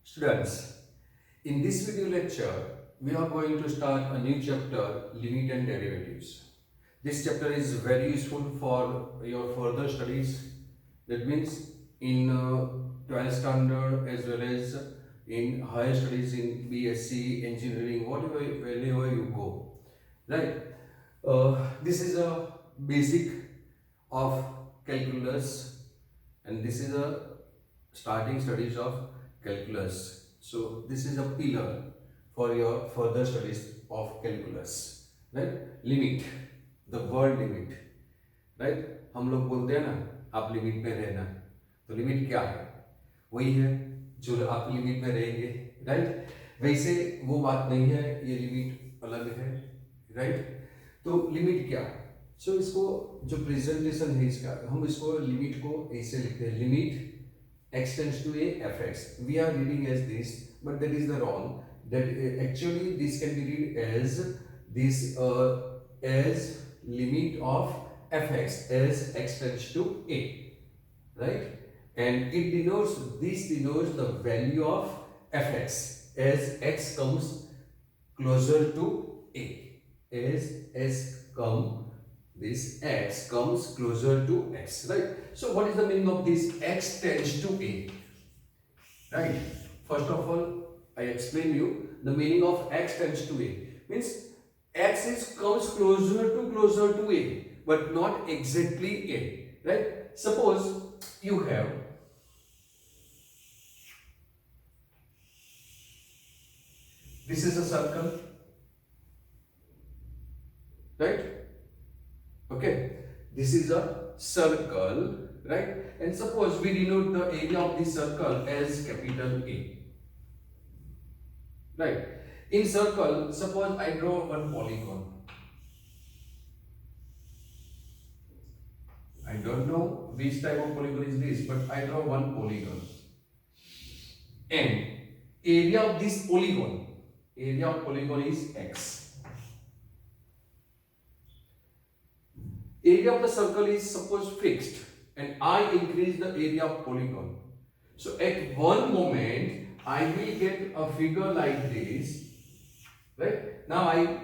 Students, in this video lecture, we are going to start a new chapter, limit and derivatives. This chapter is very useful for your further studies. That means in 12th standard as well as in higher studies in BSc, engineering, wherever you go. Right? This is a basic of calculus, and this is a starting studies of calculus. So this is a pillar for your further studies of calculus, right? Limit, the word limit, right? हम लोग बोलते हैं ना आप limit में रहना, तो limit क्या है? वही है जो आप लिमिट में रहेंगे, राइट? वैसे वो बात नहीं है, ये लिमिट अलग है, राइट? तो लिमिट क्या है? सो इसको जो प्रेजेंटेशन है इसका, हम इसको लिमिट को ऐसे लिखते हैं, limit x tends to a fx. We are reading as this, but that is the wrong. That actually this can be read as this as limit of fx as x tends to a, right? And it denotes, this denotes the value of fx as x comes closer to a, as come this x comes closer to x, right? So what is the meaning of this x tends to a, right? First of all, I explain you the meaning of x tends to a means x comes closer to a but not exactly a, right? Suppose you have this is a circle, right? Okay, this is a circle, right? And suppose we denote the area of this circle as capital A, right? In circle, suppose I draw one polygon. I don't know which type of polygon is this, but I draw one polygon. And area of this polygon, is x. Area of the circle is suppose fixed and I increase the area of polygon. So at one moment I will get a figure like this, right? Now I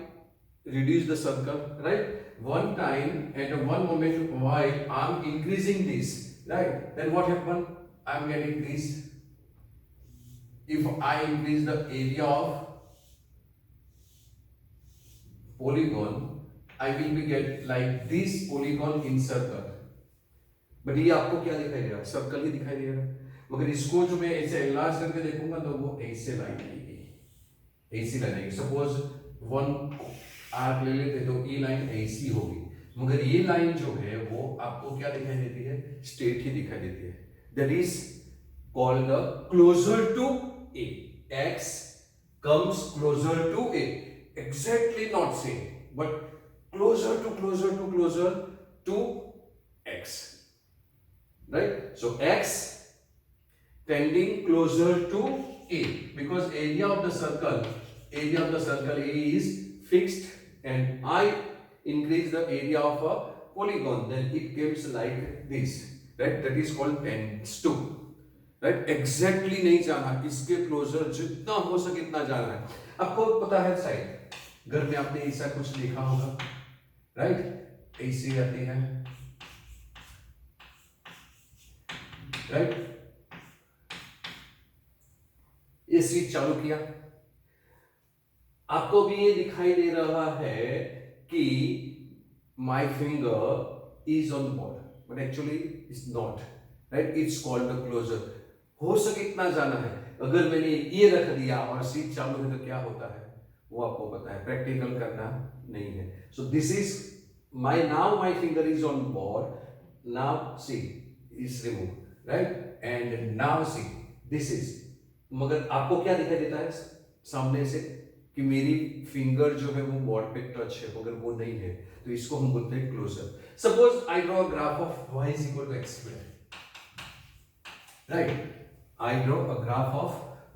reduce the circle, right? One time at one moment while I am increasing this, right? Then what happen? I am getting this. If I increase the area of polygon, I will be get like this polygon in circle. But ये आपको क्या दिखाई दे रहा है? Circle ही दिखाई दे रहा है, मगर इसको जो मैं ऐसे एनलार्ज करके देखूंगा तो वो ऐसे लाइन आएगी, ऐसी लाइन आएगी. सपोज वन आर्क ले लेते तो ये लाइन ऐसी होगी, मगर ये लाइन जो है वो आपको क्या दिखाई देती है? स्ट्रेट ही दिखाई देती है. That is called the closure to a. X comes closer to a, exactly not same but closer to x, right? So x tending closer to a because area of the circle A is fixed and I increase the area of a polygon, then it gives like this, right? That is called tends to, right? Exactly नहीं जाना, इसके closer जितना हो सके इतना जाना है. आपको पता है शायद घर में आपने ऐसा कुछ देखा होगा, राइट? ऐसी आती है, राइट? ये स्विच चालू किया, आपको भी ये दिखाई दे रहा है कि my finger is on the board, but actually it's not, right? It's called the closure. हो सके इतना जाना है. अगर मैंने ये रख दिया और स्विच चालू है तो क्या होता है वो आपको पता है, प्रैक्टिकल करना नहीं है. So this is my finger is on board. Now see is remove, right? And now see this is, मगर आपको क्या दिखाई देता है सामने से कि मेरी फिंगर जो है वो बोर्ड पे टच है, मगर वो नहीं है, तो इसको हम बोलते हैं closure. Suppose I draw graph of y is equal to x square, right? I draw a graph of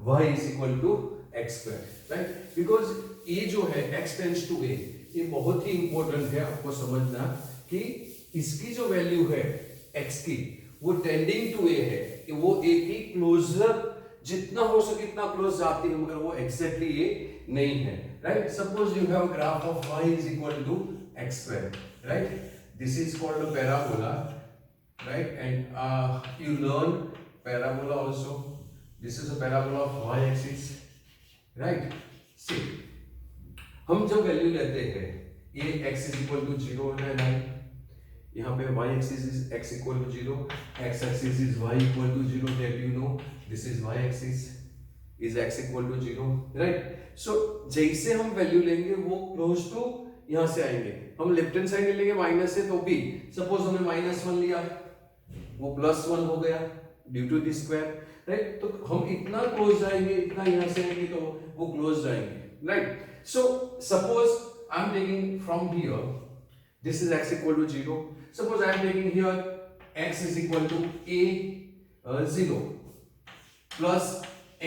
y is equal to x square, right? Because ये जो है x tends to a, ये बहुत ही इंपॉर्टेंट है आपको समझना कि इसकी जो वैल्यू है x की वो टेंडिंग टू a है, वो a की क्लोजर जितना हो सके इतना क्लोज जाती है, मगर वो एग्जैक्टली ये नहीं है, right. Suppose you have graph of y is equal to x square, right, this is called a parabola, right, and you learn parabola also. This is a parabola of y axis, right. See, हम जब value लेते हैं ये x is equal to 0 है ना, यहाँ पे y axis is x equal to 0, x axis is y equal to 0, that you know, this is y axis is x equal to 0, right. So जैसे हम वैल्यू लेंगे वो क्लोज टू यहाँ से आएंगे, हम लेफ्ट हैंड साइड लेंगे minus से तो भी, सपोज हमने -1 लिया वो +1 हो गया due to this square, right. तो हम इतना क्लोज जाएंगे, इतना यहाँ से आएंगे तो वो क्लोज जाएंगे, right. So suppose I am taking from here, this is x equal to 0, suppose I am taking here x is equal to a0 plus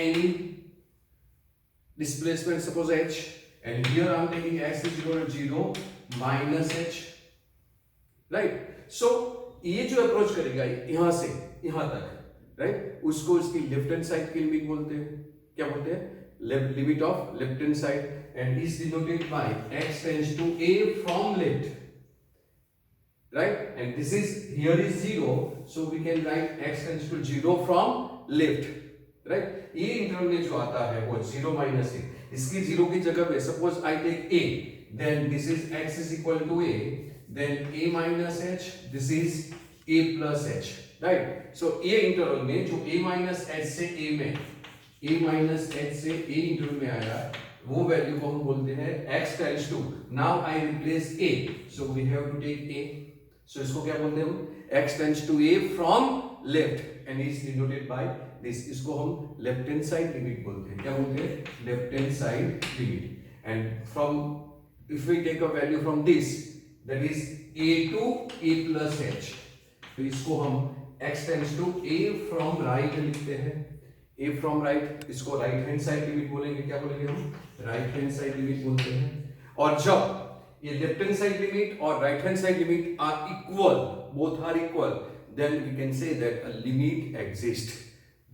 any displacement suppose h, and here I am taking x is equal to 0 minus h, right. So ये जो approach करेगा यहां से यहां तक, right, उसको इसकी left hand side की लिमिट बोलते हैं, क्या बोलते हैं, limit of left hand side, and is denoted by x tends to a from left, right, and this is here is 0, so we can write x tends to 0 from left, right. ये interval में जो आता है वो 0 minus a, इसकी 0 की जगह पे suppose I take a, then this is x is equal to a, then a minus h, this is a plus h, right. so a interval में जो a minus h से a में, a minus h से a interval में आया वो value को हम बोलते हैं x tends to, now I replace a, so we have to take a, so इसको क्या बोलते हैं हम, x tends to a from left and is denoted by this, इसको हम लेफ्ट हैंड साइड लिमिट बोलते हैं, क्या बोलते हैं, left hand side limit, and from if we take a value from this, that is a to a plus h, तो इसको हम x tends to a from right लिखते हैं, a from right, इसको राइट हैंड साइड लिमिट बोलेंगे, क्या बोलेंगे हम, राइट हैंड साइड लिमिट बोलते हैं। और जब ये लेफ्ट हैंड साइड लिमिट और right hand side limit are equal, both are equal, then we can say that a limit exists,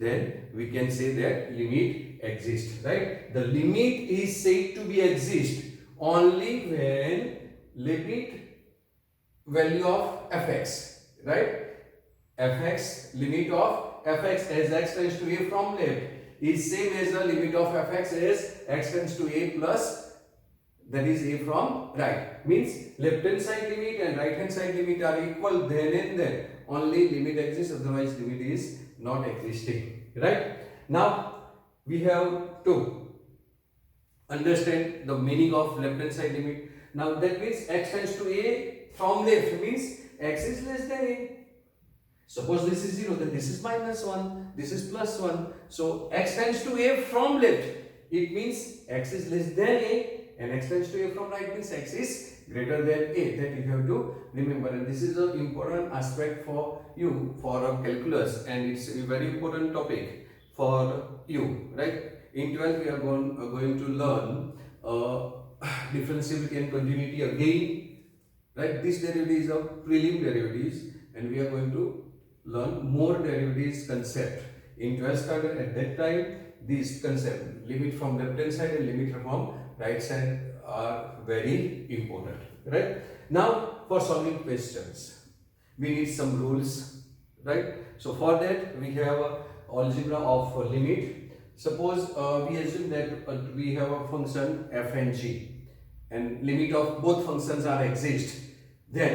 then we can say that limit exists, right. The limit is said to be exist only when limit value of fx, right, fx, limit of fx as x tends to a from left is same as the limit of fx as x tends to a plus, that is a from right, means left hand side limit and right hand side limit are equal, then and then only limit exists, otherwise limit is not existing, right. Now we have to understand the meaning of left hand side limit. Now that means x tends to a from left, means x is less than a, suppose this is 0, then this is -1, this is +1, so x tends to a from left, it means x is less than a, and x tends to a from right means x is greater than a, that you have to remember, and this is an important aspect for you for a calculus, and it's a very important topic for you, right. In 12th we are going to learn differentiability and continuity again, right. This derivatives are prelim derivatives, and we are going to learn more derivatives concept in 12th standard. At that time these concept limit from left hand side and limit from right side are very important, right. Now for solving questions we need some rules, right. So for that we have a algebra of limit. Suppose we assume that we have a function f and g, and limit of both functions are exist, then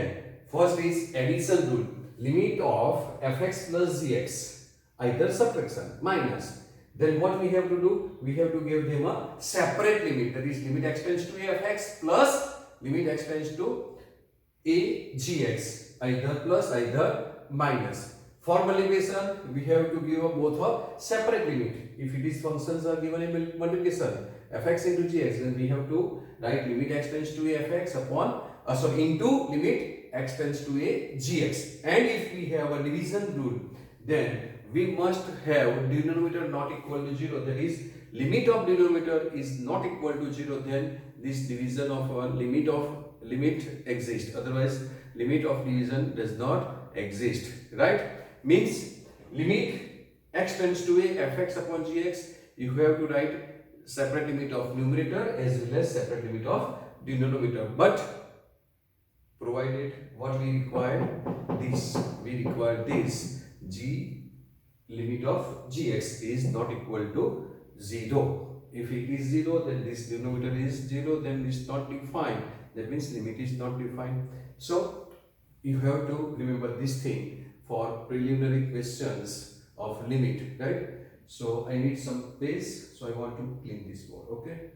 first is addition rule, limit of fx plus gx, either subtraction minus, then what we have to do, we have to give them a separate limit, that is limit x tends to a fx plus limit x tends to a gx, either plus either minus. For multiplication we have to give both of separate limit, if it is functions are given in multiplication fx into gx, then we have to write limit x tends to a fx upon into limit x tends to a gx, and if we have a division rule, then we must have denominator not equal to 0, that is limit of denominator is not equal to 0, then this division of limit exists, otherwise limit of division does not exist, right. Means limit x tends to a fx upon gx, you have to write separate limit of numerator as well as separate limit of denominator. But provided what we require, this g limit of gx is not equal to 0. If it is 0, then this denominator is 0, then it's not defined. That means limit is not defined. So you have to remember this thing for preliminary questions of limit, right? So I need some space, so I want to clean this board. Okay,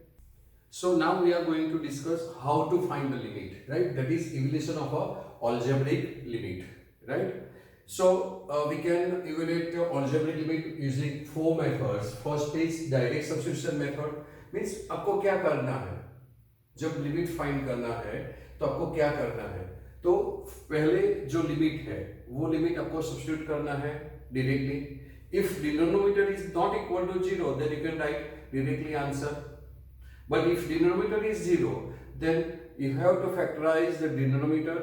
so now we are going to discuss how to find the limit, right? That is evaluation of a algebraic limit, right? So we can evaluate the algebraic limit using 4 methods. First is direct substitution method. Means आपको क्या करना है, जब limit find करना है तो आपको क्या करना है, तो पहले जो लिमिट है वो लिमिट आपको सब्स्टिट्यूट करना है directly. If denominator is not equal to 0, then you can write directly answer. But if denominator is 0, then you have to factorize the denominator,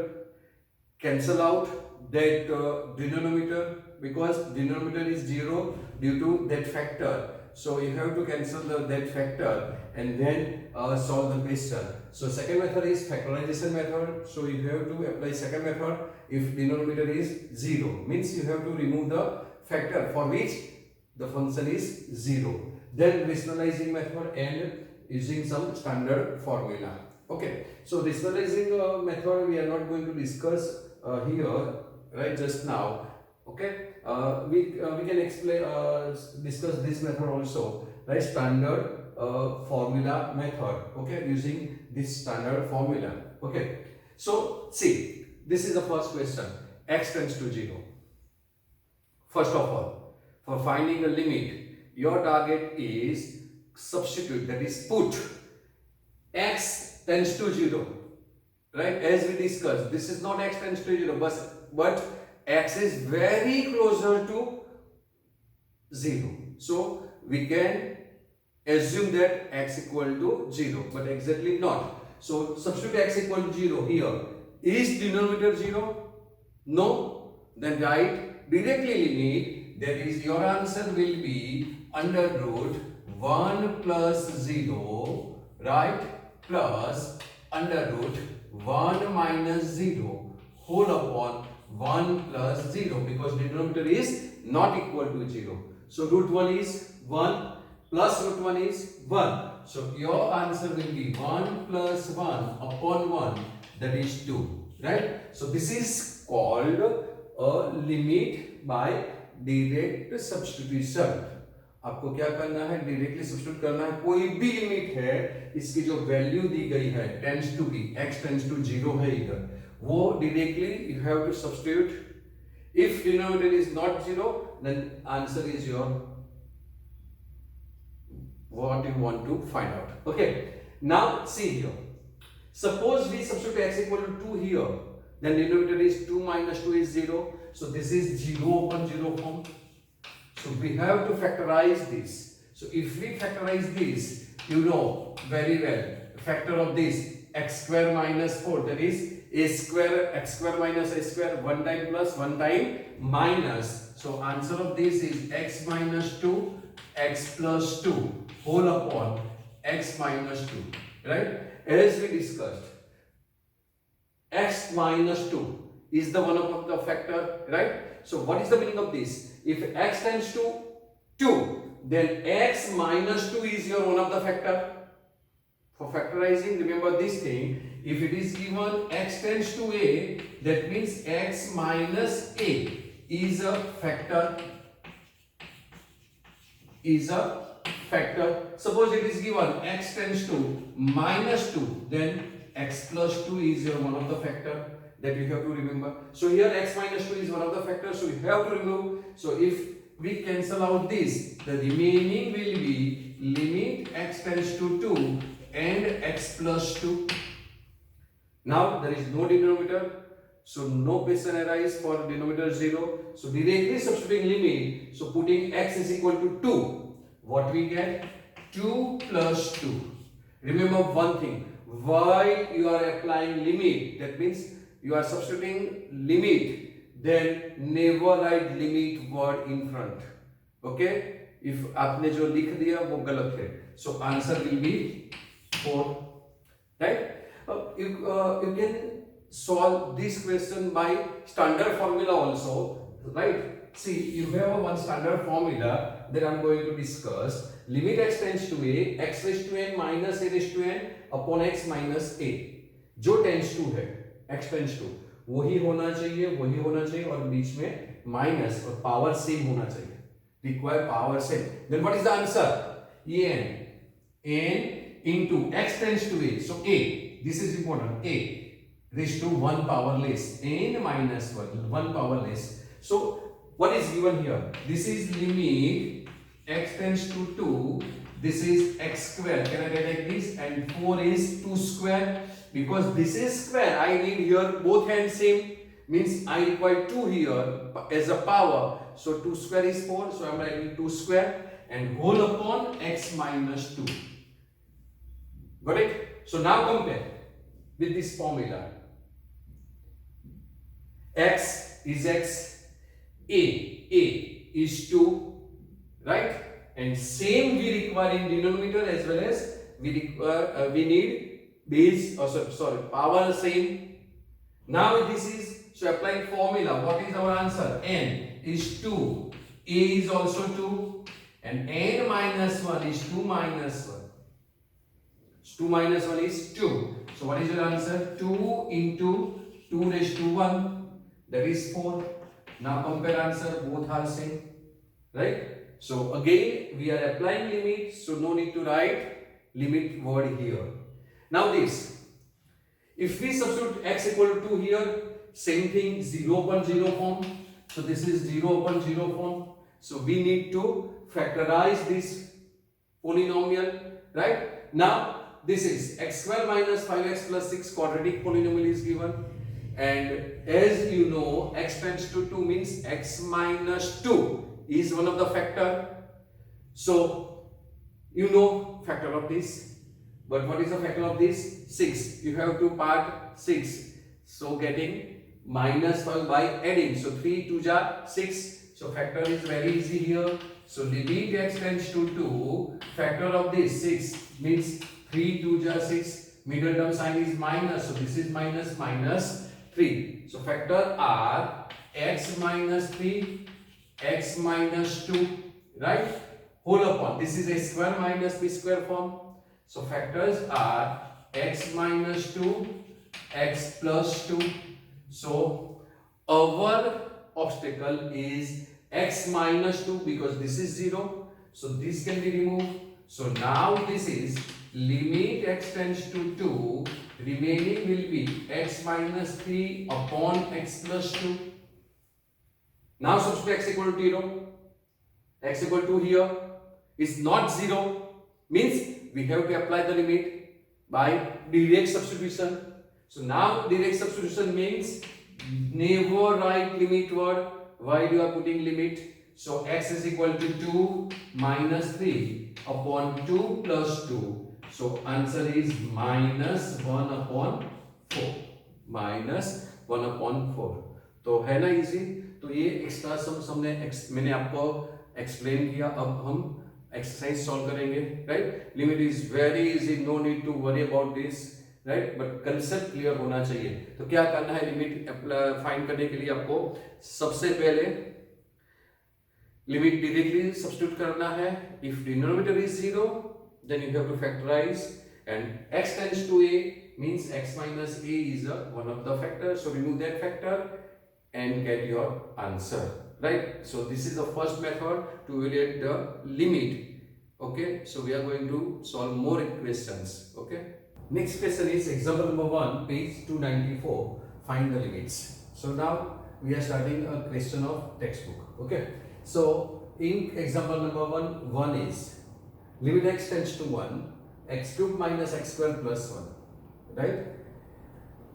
cancel out that denominator, because denominator is 0 due to that factor. So you have to cancel that factor and then solve the question. So second method is factorization method. So you have to apply second method. If denominator is 0, means you have to remove the factor for which the function is 0. Then rationalizing method and using some standard formula. Okay, so rationalizing method we are not going to discuss here, right, just now. Okay, we can explain discuss this method also, right? Standard formula method. Okay, using this standard formula. Okay, so see, this is the first question. X tends to 0. First of all, for finding a limit, your target is substitute, that is put x tends to 0, right? As we discussed, this is not x tends to 0, but x is very closer to 0. So we can assume that x equal to 0, but exactly not. So substitute x equal to 0 here. Is denominator 0? No. Then write directly limit, that is your answer will be under root 1 plus 0, right, plus under root 1 minus 0 whole upon 1 plus 0, because denominator is not equal to 0. So root 1 is 1 plus root 1 is 1. So your answer will be 1 plus 1 upon 1, that is 2, right? So this is called a limit by direct substitution. आपको क्या करना है, directly substitute करना है. कोई भी limit है, इसकी जो वैल्यू दी गई है tends to b, x tends to 0 है इधर, वो directly you have to substitute. If denominator is not 0, then answer is your what you want to find out. Okay, now see here, suppose we substitute x equal to 2 here, then denominator is 2 minus 2 is 0, so this is 0 upon 0 form. So we have to factorize this. So if we factorize this, you know very well, factor of this x square minus 4, that is a square, x square minus a square, one time plus one time minus. So answer of this is x minus 2, x plus 2 whole upon x minus 2, right? As we discussed, x minus 2 is the one of the factor, right? So what is the meaning of this? If x tends to 2, then x minus 2 is your one of the factor. For factorizing, remember this thing. If it is given x tends to a, that means x minus a is a factor. Suppose it is given x tends to minus 2, then x plus 2 is your one of the factor. That you have to remember. So here x minus 2 is one of the factors, so we have to remove. So if we cancel out this, the remaining will be limit x tends to 2 and x plus 2. Now there is no denominator, so no question arises for denominator 0. So directly substituting limit, so putting x is equal to 2, what we get? 2 plus 2. Remember one thing, while you are applying limit, that means you are substituting limit, then never write limit word in front. Okay, if आपने जो लिख दिया वो गलत है, so answer will be 4, right? You can solve this question by standard formula also, right? See, you have one standard formula that I'm going to discuss. Limit x tends to a, x raised to n minus a raised to n upon x minus a. जो tends to है, x tends to वही होना चाहिए और बीच में minus और power same होना चाहिए, require power same. Then what is the answer? n into x tends to a, so a, this is important, a raised to 1 power less, n minus 1 power less. So what is given here? This is limit x tends to 2, this is x square, can I write like this, and 4 is 2 square, because this is square I need here both hands same, means I require 2 here as a power, so 2 square is 4, so I am writing 2 square and whole upon x minus 2. Got it? So now compare with this formula. X is x, a is 2, right? And same we require in denominator as well as we require we need base, power same. Now this is, so applying formula, what is our answer? N is 2, a is also 2, and n minus 1 is 2 minus 1. 2 minus 1 is 2. So what is your answer? 2 into 2 raised to 1, that is 4. Now compare answer, both are same, right? So again we are applying limit, so no need to write limit word here. Now this, if we substitute x equal to 2 here, same thing, 0 upon 0 form. So this is 0 upon 0 form. So we need to factorize this polynomial, right? Now this is x square minus 5x plus 6 quadratic polynomial is given, and as you know x tends to 2 means x minus 2 is one of the factor. So you know factor of this, but what is the factor of this? 6. You have to part 6, so getting minus 5 by adding, so 3 2 ja 6, so factor is very easy here. So limit x tends to 2, factor of this 6 means 3 2 ja 6, middle term sign is minus, so this is minus 3. So factor are x minus 3, x minus 2, right? Whole upon, this is a square minus b square form. So factors are x minus 2, x plus 2. So our obstacle is x minus 2 because this is 0. So this can be removed. So now this is limit x tends to 2, remaining will be x minus 3 upon x plus 2. Now substitute x equal to 0. X equal to here is not 0, means we have to apply the limit by direct substitution. So now direct substitution means never write limit word while you are putting limit. So x is equal to 2 minus 3 upon 2 plus 2. So answer is minus 1 upon 4. Minus 1 upon 4. तो है ना easy? तो ये extra सम मैंने आपको explain किया. अब हम एक्सरसाइज सॉल्व करेंगे, right? Limit is very easy, no need to worry about this, right? But concept clear होना चाहिए. तो क्या करना है लिमिट फाइंड करने के लिए? आपको सबसे पहले लिमिट डायरेक्टली सब्स्टिट्यूट करना है. If denominator is 0 then you have to factorize, and x tends to a means x minus a is one of the factors, so remove that factor and get your answer, right? So this is the first method to evaluate the limit. Okay, so we are going to solve more questions. Okay, next question is example number 1, page 294. Find the limits. So now we are starting a question of textbook. Okay, so in example number 1 is limit x tends to 1, x cube minus x square plus 1, right?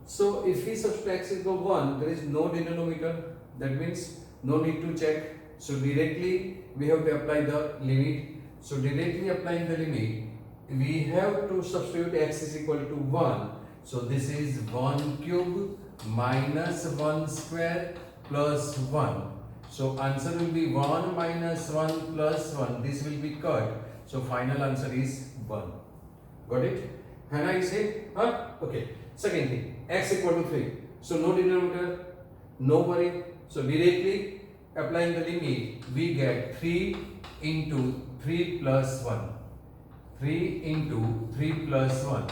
So if we substitute x equal to 1, there is no denominator, that means no need to check. So directly we have to apply the limit. So directly applying the limit, we have to substitute x is equal to 1. So this is 1 cube minus 1 square plus 1. So answer will be 1 minus 1 plus 1. This will be cut. So final answer is 1. Got it? Can I say? Huh? Okay. Second thing, x equal to 3. So no denominator, no worry. So directly applying the limit, we get 3 into 3 plus 1. 3 into 3 plus 1.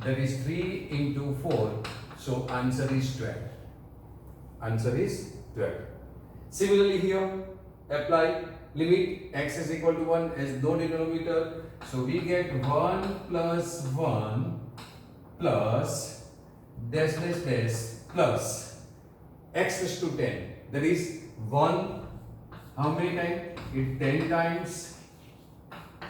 That is 3 into 4. So answer is 12. Answer is 12. Similarly here, apply limit x is equal to 1 as no denominator. So we get 1 plus 1 plus dash dash dash plus x is to 10. That is 1. How many times? It 10 times.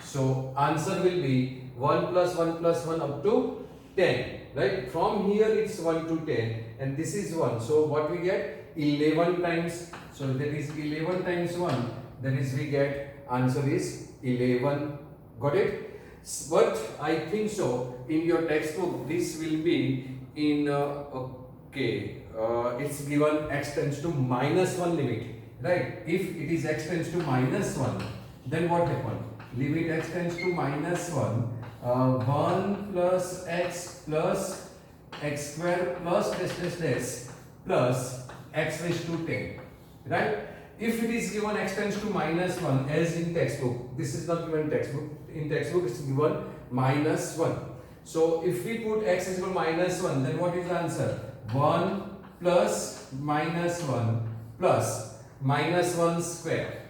So answer will be 1 plus 1 plus 1 up to 10. Right? From here it's 1 to 10 and this is 1. So what we get? 11 times. So that is 11 times 1. That is we get answer is 11. Got it? But I think so in your textbook this will be in it's given x tends to minus 1 limit, right? If it is x tends to minus 1, then what happens? Limit x tends to minus 1, 1 plus x square plus dash plus x raised to 10, right? If it is given x tends to minus 1 as in textbook, this is not given in textbook. In textbook it's given minus 1. So if we put x is equal to minus 1, then what is the answer? 1 plus minus 1 plus minus 1 square,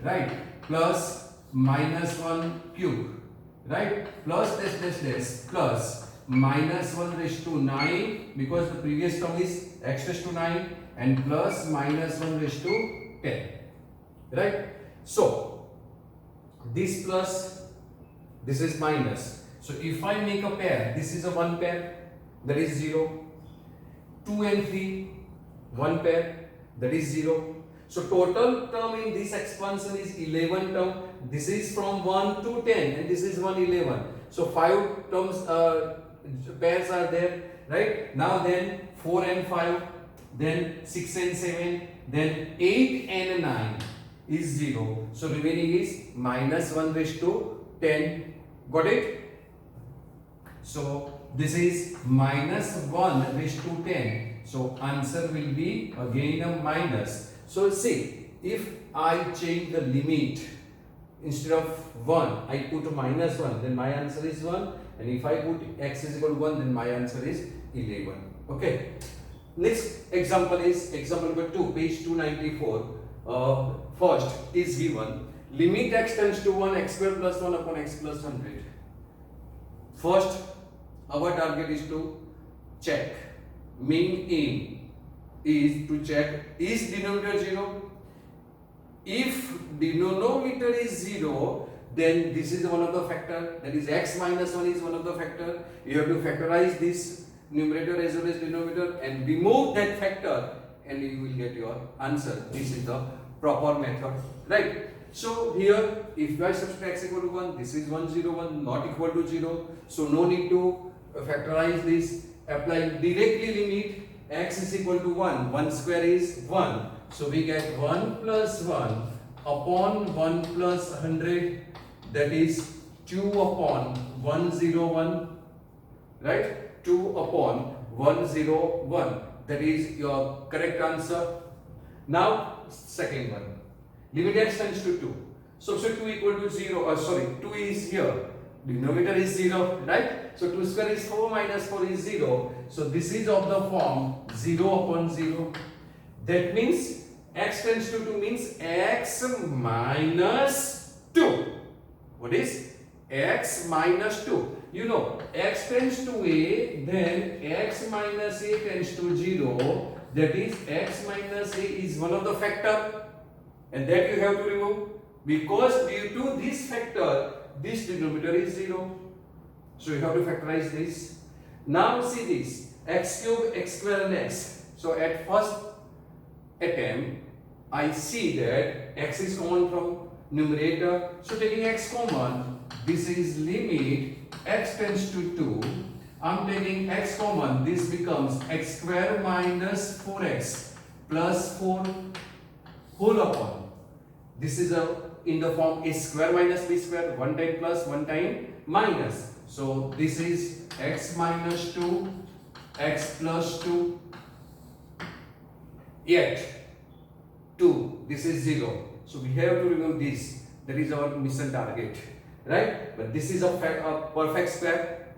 right? Plus minus 1 cube, right? Plus dash plus minus 1 raised to 9 because the previous term is x raised to 9 and plus minus 1 raised to 10, right? So this plus, this is minus. So if I make a pair, this is a one pair, that is 0. 2 and 3, one pair, that is 0. So total term in this expansion is 11 term. This is from 1 to 10 and this is 111. So 5 terms pairs are there, right? Now then 4 and 5, then 6 and 7, then 8 and 9 is 0. So remaining is minus 1 raised to 10. Got it? So this is minus 1 raised to 10. So answer will be again a minus. So see, if I change the limit, instead of 1, I put minus 1, then my answer is 1. And if I put x is equal to 1, then my answer is 11. Okay. Next example is example number 2, page 294. First is given limit x tends to 1 x square plus 1 upon x plus 100. First, our target is to check. Main aim is to check is denominator 0. If denominator is 0, then this is one of the factor, that is x minus 1 is one of the factor. You have to factorize this numerator as well as denominator and remove that factor and you will get your answer. This is the proper method, right? So here if I subtract x equal to 1, this is 101 not equal to 0. So no need to factorize this. Apply directly limit x is equal to 1. 1 square is 1. So we get 1 plus 1 upon 1 plus 100, that is 2 upon 101, right? 2 upon 101, that is your correct answer. Now second one, limit x tends to 2. So 2 equal to 0, 2 is here, denominator is 0, right? So 2 square is 4 minus 4 is 0. So this is of the form 0 upon 0. That means x tends to 2 means x minus 2. What is x minus 2? You know, x tends to a, then x minus a tends to 0. That is x minus a is one of the factor, and that you have to remove because due to this factor, this denominator is 0. So you have to factorize this. Now see this, x cube, x square and x. So at first attempt, I see that x is common from numerator. So taking x common, this is limit x tends to 2. I'm taking x common, this becomes x square minus 4x plus 4. whole upon, this is in the form a square minus b square, one time plus, one time minus. So this is x minus 2, x plus 2, yet 2, this is 0. So we have to remove this. That is our mission target, right? But this is a perfect square.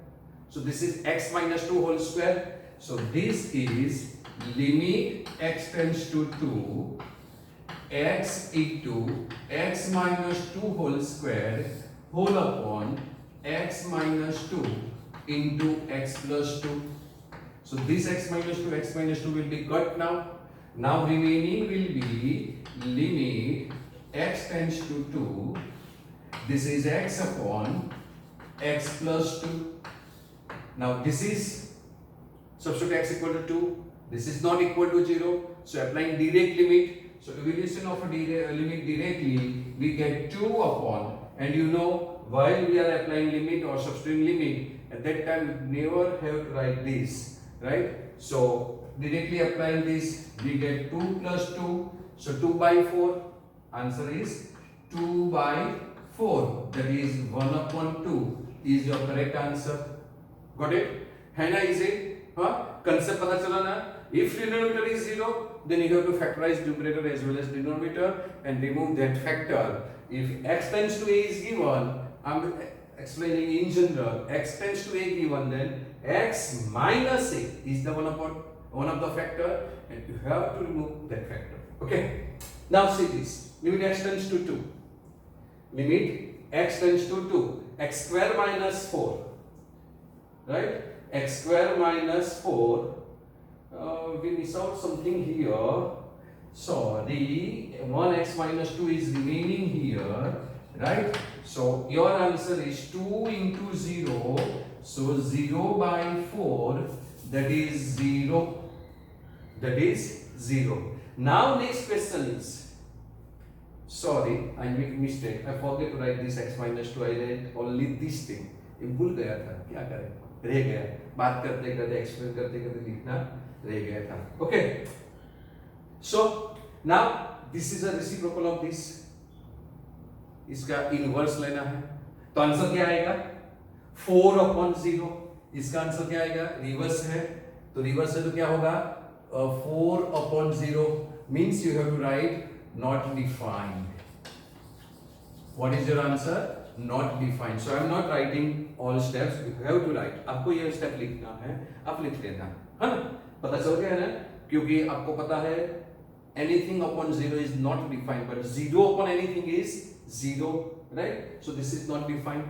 So this is x minus 2 whole square. So this is limit x tends to 2, x into x minus 2 whole square whole upon x minus 2 into x plus 2. So this x minus 2 will be cut now. Now remaining will be limit x tends to 2. This is x upon x plus 2. Now this is substitute x equal to 2. This is not equal to 0. So applying direct limit. So evaluation of a limit directly, we get 2 upon, and you know, while we are applying limit or substituting limit, at that time we never have to write this, right? So directly applying this, we get 2 plus 2. So 2 by 4. Answer is 2 by 4. That is 1 upon 2 is your correct answer. Got it? है ना easy? हाँ? Concept पता चला ना? If denominator is 0, then you have to factorize numerator as well as denominator and remove that factor. If x tends to a is given, I'm explaining in general, x tends to a given, then x minus a is the one of the factor, and you have to remove that factor. Okay. Now see this. Limit x tends to 2. Limit x tends to 2. X square minus 4. Right? X square minus 4. We miss out something here. Sorry. 1x minus 2 is remaining here. Right? So your answer is 2 into 0. So 0 by 4. That is 0. That is 0. Now next question is, sorry, I make mistake. I forget to write this x minus 2. I write only this thing. ये भूल गया था, क्या करें? रह गया. बात करते करते एक्सप्लेन करते करते लिखना रह गया था. Okay. So now this is a reciprocal of this. इसका इनवर्स लेना है. तो आंसर क्या आएगा? 4 upon 0. इसका आंसर क्या आएगा? रिवर्स है. तो रिवर्स है तो क्या होगा? 4 upon 0 means you have to write not defined. What is your answer? Not defined. So I am not writing all steps. You have to write. आपको ये स्टेप लिखना है, आप लिख लेना, है ना? पता चल गया ना? क्योंकि आपको पता है anything upon 0 is not defined, but 0 upon anything is 0, right? So this is not defined.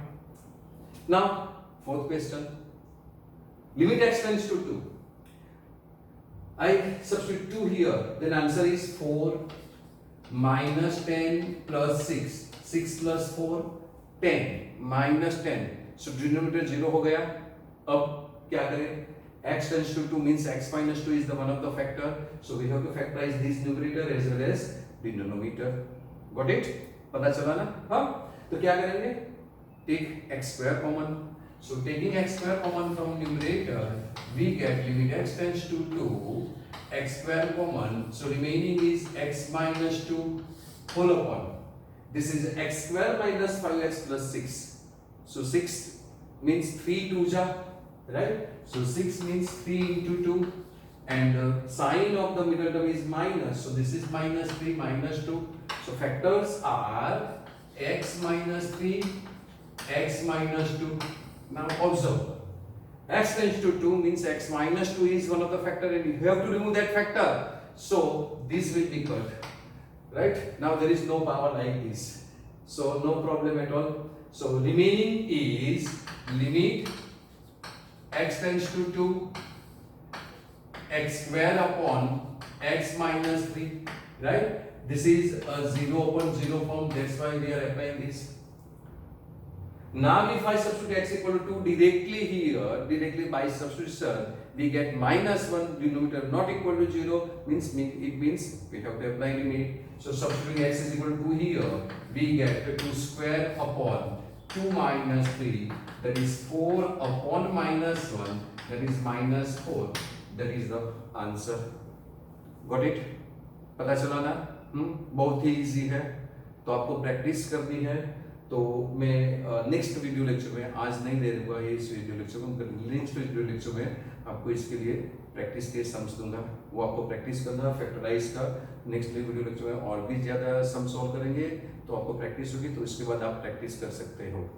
Now fourth question. Limit x tends to 2. I substitute 2 here, then answer is 4 minus 10 plus 6. 6 plus 4, 10 minus 10. So denominator 0 हो गया. अब क्या करें? X tends to 2 means x minus 2 is the one of the factor. So we have to factorize this numerator as well as denominator. Got it? पता चला ना? हाँ? तो क्या करेंगे? Take x square common. So taking x square common from numerator, we get limit x tends to 2, x square common. So remaining is x minus 2 whole upon. This is x square minus 5x plus 6. So 6 means 3 2 right? So 6 means 3 into 2, and the sign of the middle term is minus. So this is minus 3 minus 2. So factors are x minus 3, x minus 2. Now observe, x tends to 2 means x minus 2 is one of the factor, and you have to remove that factor. So this will be cut, right? Now there is no power like this, so no problem at all. So remaining is limit x tends to 2, x square upon x minus 3, right? This is a 0 upon 0 form, that's why we are applying this. Now if I substitute x equal to 2 directly here, directly by substitution, we get minus 1, denominator not equal to 0, means it means we have to apply limit. So substituting x is equal to 2 here, we get 2 square upon 2 minus 3, that is 4 upon minus 1, that is minus 4. That is the answer. Got it? पता चला ना? बहुत ही easy है, तो आपको practice करनी है। तो मैं नेक्स्ट वीडियो लेक्चर में, आज नहीं दे दूंगा ये इस वीडियो लेक्चर में, नेक्स्ट वीडियो लेक्चर में आपको इसके लिए प्रैक्टिस के सम्स दूंगा, वो आपको प्रैक्टिस करना है फैक्टराइज का। नेक्स्ट वीडियो लेक्चर में और भी ज़्यादा सम सॉल्व करेंगे, तो आपको प्रैक्टिस होगी, तो इसके बाद आप प्रैक्टिस कर सकते हो।